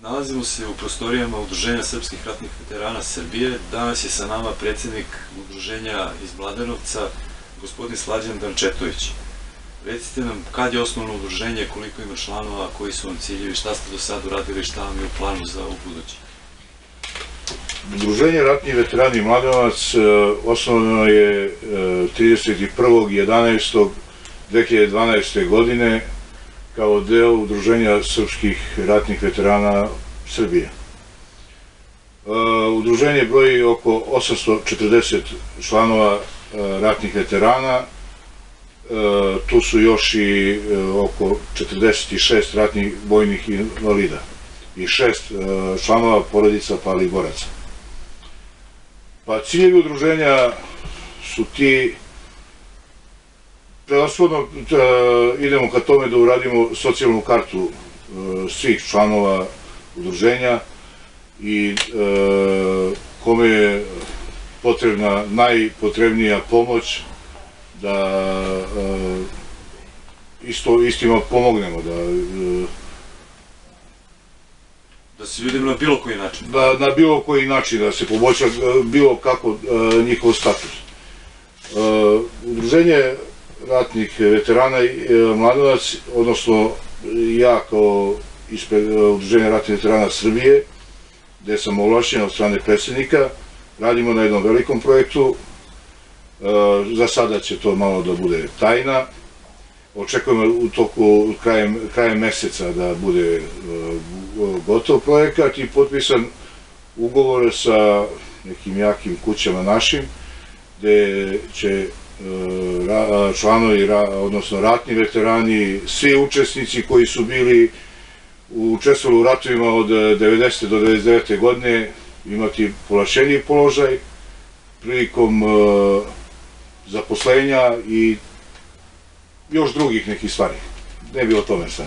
Nalazimo se u prostorijama Udruženja srpskih ratnih veterana Srbije. Danas je sa nama predsjednik Udruženja iz Mladenovca, gospodin Slađan Dančetović. Recite nam kad je osnovno udruženje, koliko ima članova, koji su vam ciljevi, šta ste do sad uradili, šta vam je u planu za ubuduće? Udruženje ratnih veterani Mladenovac osnovano je 31.11.2012. godine kao deo Udruženja srpskih ratnih veterana Srbije. Udruženje broji oko 840 članova ratnih veterana, tu su još i oko 46 ratnih vojnih invalida i 6 članova porodica palih boraca. Pa ciljevi udruženja su ti, prevashodno idemo ka tome da uradimo socijalnu kartu svih članova udruženja i kome je potrebna najpotrebnija pomoć da istima pomognemo, da se ljudima na bilo koji način? Na bilo koji način, da se poboljša bilo kako njihov status. Udruženje ratnih veterana Mladenovac, odnosno ja kao ispred Udruženja ratnih veterana Srbije, gde sam ovlašćen od strane predsjednika, radimo na jednom velikom projektu. Za sada će to malo da bude tajna. Očekujemo u toku krajem meseca da bude gotov projekat i potpisan ugovor sa nekim jakim kućama našim, gde će članovi, odnosno ratni veterani, svi učesnici koji su bili učestvovali u ratovima od 90. do 99. godine imati povlašćeniji položaj prilikom zaposlenja i još drugih nekih stvari. Ne bi o tome sad.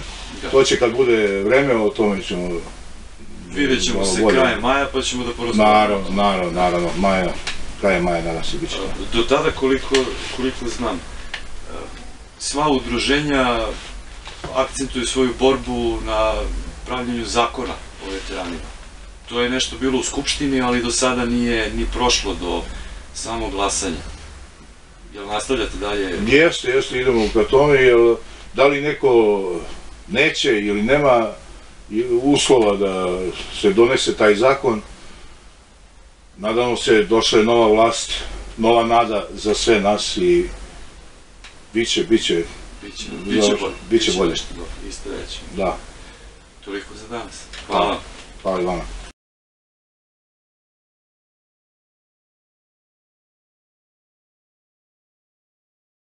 To će kad bude vreme, o tome ćemo... Vidjet ćemo se krajem maja pa ćemo da porazgovaramo. Naravno, krajem maja danas i bit će. Do tada, koliko znam, sva udruženja akcentuju svoju borbu na pravljenju zakona o veteranima. To je nešto bilo u Skupštini, ali do sada nije ni prošlo do samog glasanja. Jel nastavljate dalje? Jeste, idemo ka tome, jer da li neko neće ili nema uslova da se donese taj zakon, nadamo se, došla je nova vlast, nova nada za sve nas i biće bolje. Isto reći. Da. Toliko za danas. Hvala. Hvala i vama.